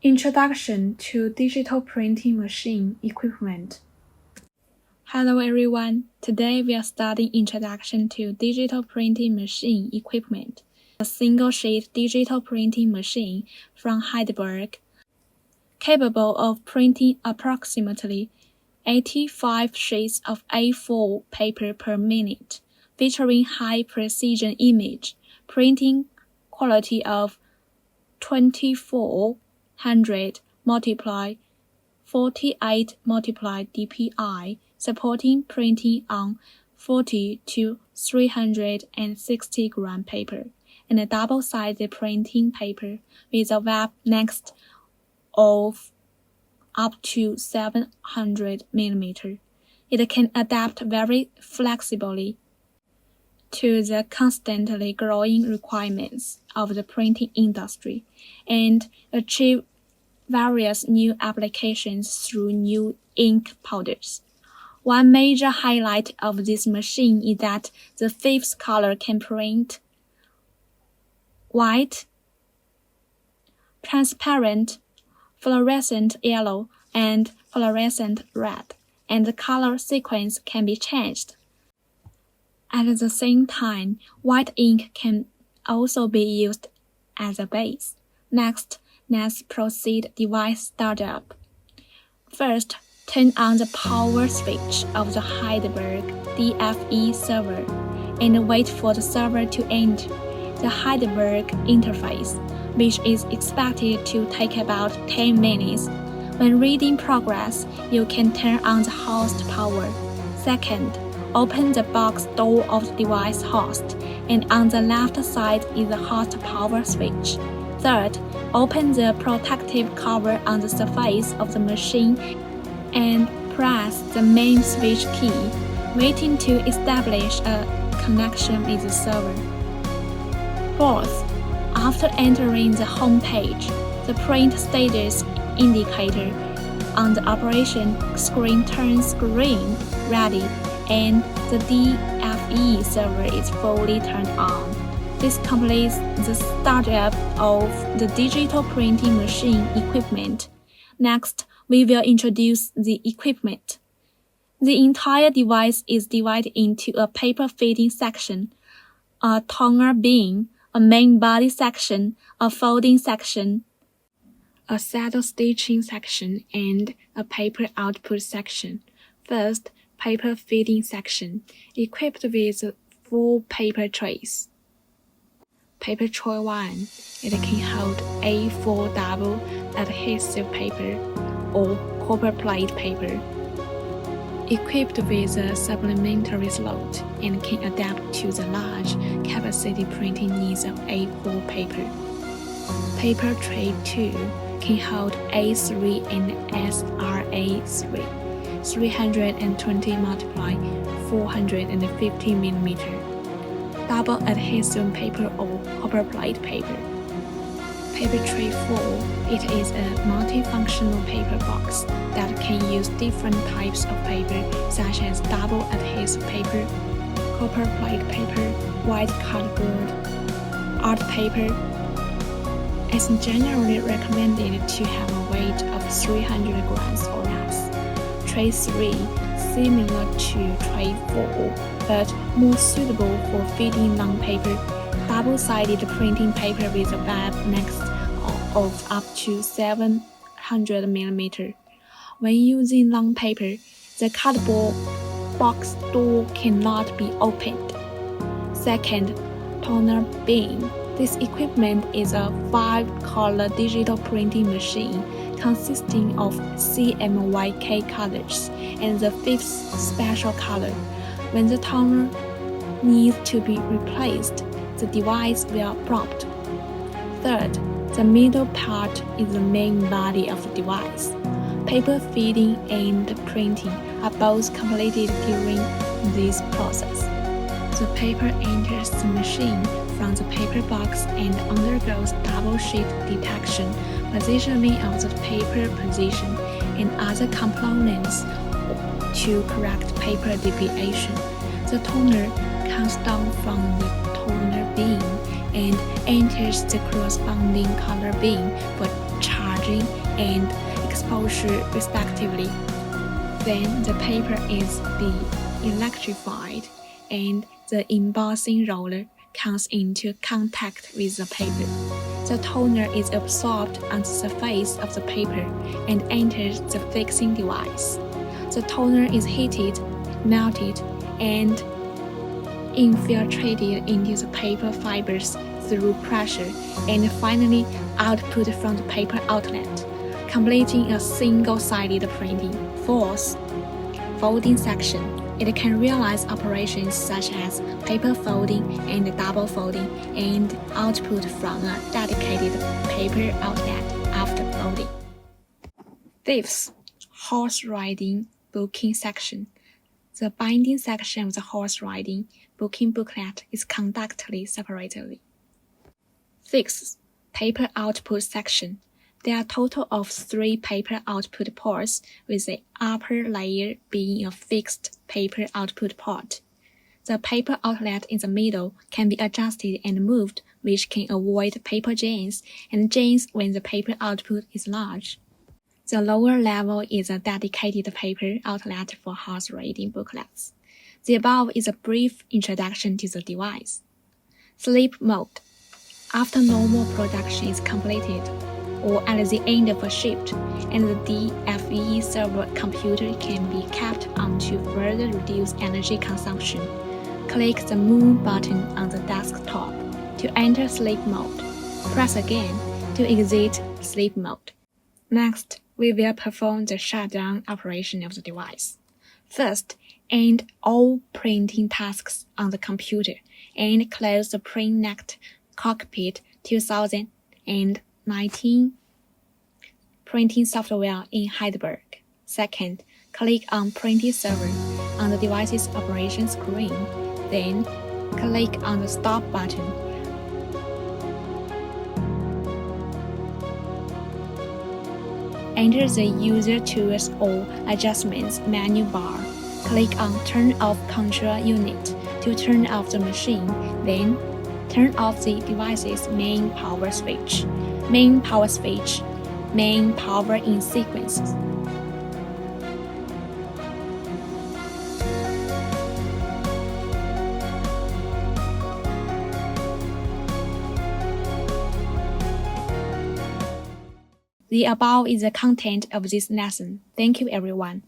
Introduction to Digital Printing Machine Equipment. Hello everyone, today we are studying Introduction to Digital Printing Machine Equipment, a single-sheet digital printing machine from Heidelberg, capable of printing approximately 85 sheets of A4 paper per minute, featuring high-precision image printing quality of 2400 multiply 48 multiply dpi, supporting printing on 40 to 360 gram paper, and a double-sided printing paper with a web length of up to 700 mm. It can adapt very flexibly to the constantly growing requirements of the printing industry and achieve various new applications through new ink powders. One major highlight of this machine is that the fifth color can print white, transparent, fluorescent yellow, and fluorescent red, and the color sequence can be changed. At the same time, white ink can also be used as a base. Next, let's proceed device startup. First, turn on the power switch of the Heidelberg DFE server and wait for the server to enter the Heidelberg interface, which is expected to take about 10 minutes. When reading progress, you can turn on the host power. Second, open the box door of the device host, and on the left side is the host power switch. Third, open the protective cover on the surface of the machine and press the main switch key, waiting to establish a connection with the server. Fourth, after entering the home page, the print status indicator on the operation screen turns green, ready, and the DFE server is fully turned on. This completes the startup of the digital printing machine equipment. Next, we will introduce the equipment. The entire device is divided into a paper feeding section, a toner bin, a main body section, a folding section, a saddle stitching section, and a paper output section. First, paper feeding section, equipped with 4 paper trays. Paper tray 1, it can hold A4 double adhesive paper or copper plate paper, equipped with a supplementary slot and can adapt to the large capacity printing needs of A4 paper. Paper tray 2 can hold A3 and SRA3, 320 multiply 450 mm, double adhesive paper or copper plate paper. Paper tray 4, it is a multifunctional paper box that can use different types of paper such as double adhesive paper, copper plate paper, white cardboard, art paper. It's generally recommended to have a weight of 300 grams or less. Tray 3, similar to tray 4, but more suitable for feeding long paper, double-sided printing paper with a web length of up to 700 mm. When using long paper, the cardboard box door cannot be opened. Second, toner bin. This equipment is a 5-color digital printing machine consisting of CMYK colors and the 5th special color. When the toner needs to be replaced, the device will prompt. Third, the middle part is the main body of the device. Paper feeding and printing are both completed during this process. The paper enters the machine from the paper box and undergoes double sheet detection, positioning of the paper position, and other components to correct paper deviation. The toner comes down from the toner bin and enters the corresponding color bin for charge charging and exposure respectively. Then the paper is electrified and the embossing roller comes into contact with the paper. The toner is absorbed on the surface of the paper and enters the fixing device. The toner is heated, melted, and infiltrated into the paper fibers through pressure and finally output from the paper outlet, completing a single-sided printing. Fourth, folding section. It can realize operations such as paper folding and double folding and output from a dedicated paper outlet after folding. Fifth, horse riding booking section. The binding section of the horse riding booking booklet is conducted separately. Sixth, paper output section. There are a total of 3 paper output ports, with the upper layer being a fixed paper output port. The paper outlet in the middle can be adjusted and moved, which can avoid paper jams and jams when the paper output is large. The lower level is a dedicated paper outlet for horse riding booklets. The above is a brief introduction to the device. Sleep mode. After normal production is completed, or at the end of a shift, and the DFE server computer can be kept on to further reduce energy consumption. Click the Moon button on the desktop to enter sleep mode. Press again to exit sleep mode. Next, we will perform the shutdown operation of the device. First, end all printing tasks on the computer and close the PrintNet Cockpit 2019 printing software in Heidelberg. Second, click on Printing Server on the device's operation screen. Then, click on the Stop button. Enter the User Tools or Adjustments menu bar. Click on Turn Off Control Unit to turn off the machine. Then, turn off the device's main power switch. Main power switch. Main power in sequence. The above is the content of this lesson. Thank you, everyone.